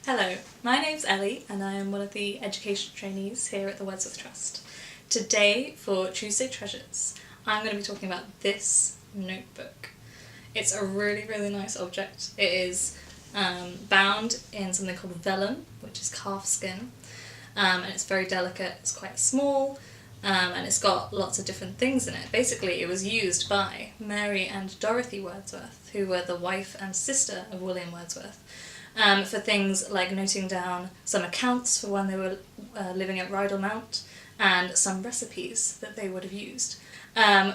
Hello, my name's Ellie and I am one of the education trainees here at the Wordsworth Trust. Today, for Tuesday Treasures, I'm going to be talking about this notebook. It's a really nice object. It is bound in something called vellum, which is calf skin, and it's very delicate, it's quite small, and it's got lots of different things in it. Basically, it was used by Mary and Dorothy Wordsworth, who were the wife and sister of William Wordsworth, for things like noting down some accounts for when they were living at Rydalmount and some recipes that they would have used.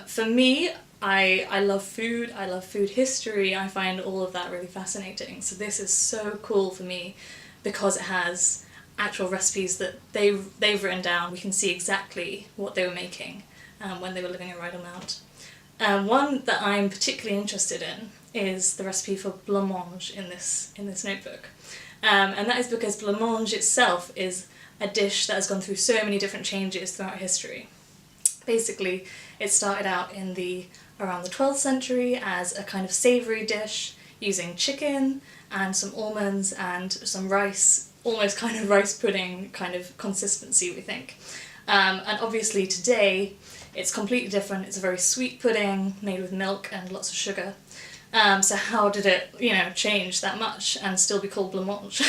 For me, I love food, I love food history, I find all of that really fascinating. So this is so cool for me because it has actual recipes that they've written down. We can see exactly what they were making when they were living at Rydalmount. One that I'm particularly interested in is the recipe for blancmange in this notebook. And that is because blancmange itself is a dish that has gone through so many different changes throughout history. Basically, it started out in around the 12th century as a kind of savoury dish using chicken and some almonds and some rice, almost kind of rice pudding kind of consistency, we think. And obviously today it's completely different. It's a very sweet pudding made with milk and lots of sugar. So how did it, change that much and still be called blancmange?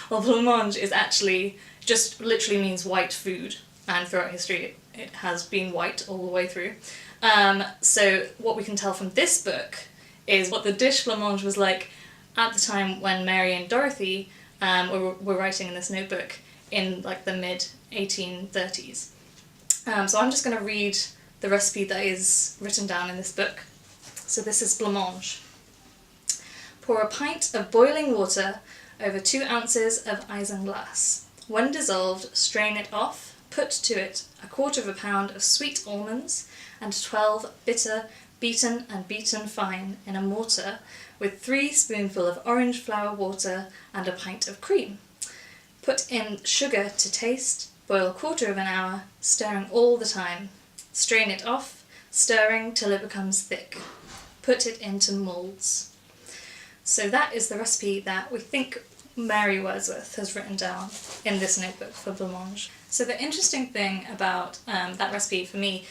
Well, blancmange is actually just literally means white food, and throughout history it has been white all the way through. So what we can tell from this book is what the dish blancmange was like at the time when Mary and Dorothy were writing in this notebook in like the mid-1830s. So I'm just going to read the recipe that is written down in this book. So this is blancmange. Pour a pint of boiling water over 2 ounces of isinglass. When dissolved, strain it off, put to it 1/4 pound of sweet almonds and 12 bitter, beaten fine in a mortar with 3 spoonfuls of orange flower water and a pint of cream. Put in sugar to taste, boil 1/4 hour, stirring all the time. Strain it off, stirring till it becomes thick. Put it into moulds. So that is the recipe that we think Mary Wordsworth has written down in this notebook for blancmange. So the interesting thing about that recipe for me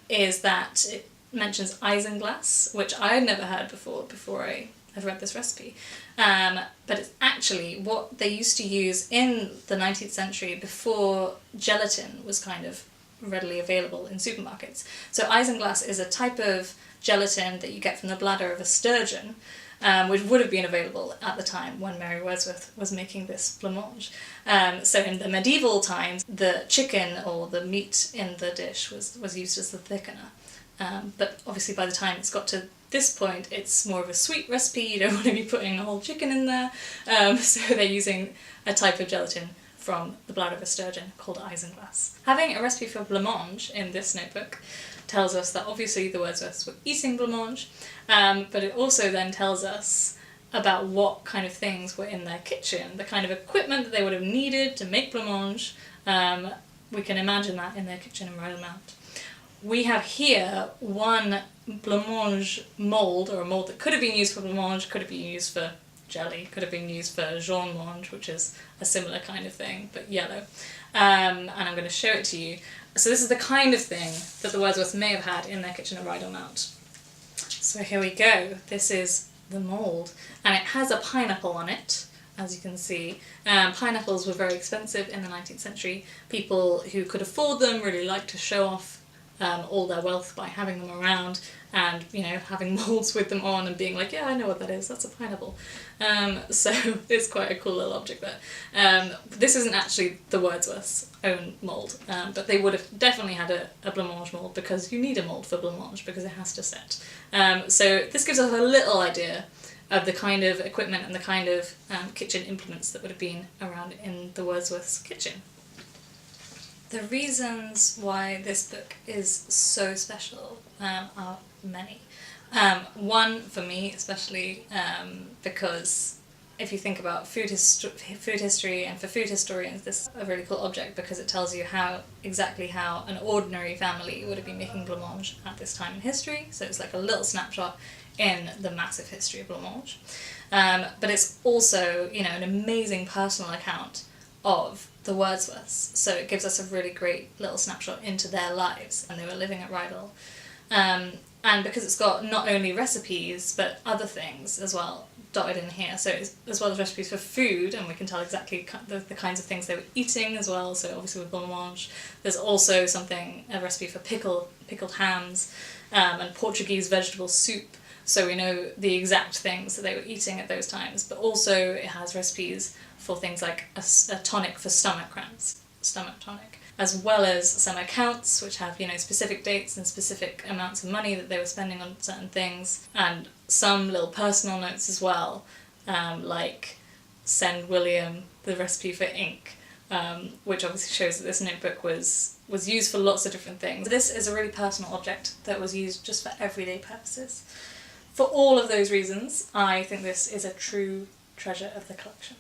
is that it mentions isinglass, which I had never heard before I had read this recipe. But it's actually what they used to use in the 19th century before gelatin was kind of readily available in supermarkets. So isinglass is a type of gelatin that you get from the bladder of a sturgeon, which would have been available at the time when Mary Wordsworth was making this blancmange. So in the medieval times, the chicken or the meat in the dish was used as the thickener. But obviously by the time it's got to this point, it's more of a sweet recipe. You don't want to be putting a whole chicken in there. So they're using a type of gelatin from the bladder of a sturgeon called isinglass. Having a recipe for blancmange in this notebook tells us that obviously the Wordsworths were eating blancmange, but it also then tells us about what kind of things were in their kitchen, the kind of equipment that they would have needed to make blancmange. We can imagine that in their kitchen in Rydalmount. We have here one blancmange mould, or a mould that could have been used for blancmange, could have been used for jelly, could have been used for jaune-mange, which is a similar kind of thing, but yellow. And I'm going to show it to you. So this is the kind of thing that the Wordsworths may have had in their kitchen at Rydalmount. So here we go. This is the mould, and it has a pineapple on it, as you can see. Pineapples were very expensive in the 19th century. People who could afford them really liked to show off all their wealth by having them around and, having moulds with them on and being like, yeah, I know what that is, that's a pineapple. So it's quite a cool little object there. This isn't actually the Wordsworths' own mould, but they would have definitely had a blancmange mould, because you need a mould for blancmange because it has to set. So this gives us a little idea of the kind of equipment and the kind of kitchen implements that would have been around in the Wordsworths' kitchen. The reasons why this book is so special are many. One, for me especially, because if you think about food history, and for food historians this is a really cool object because it tells you exactly how an ordinary family would have been making blancmange at this time in history. So it's like a little snapshot in the massive history of blancmange. But it's also, you know, an amazing personal account of the Wordsworths, so it gives us a really great little snapshot into their lives, and they were living at Rydal. And because it's got not only recipes, but other things as well dotted in here, so it's, as well as recipes for food, and we can tell exactly the kinds of things they were eating as well, so obviously with Blancmange. There's also a recipe for pickled hams, and Portuguese vegetable soup, so we know the exact things that they were eating at those times, but also it has recipes for things like a tonic for stomach cramps, stomach tonic, as well as some accounts which have, you know, specific dates and specific amounts of money that they were spending on certain things, and some little personal notes as well, like send William the recipe for ink, which obviously shows that this notebook was used for lots of different things. This is a really personal object that was used just for everyday purposes. For all of those reasons, I think this is a true treasure of the collection.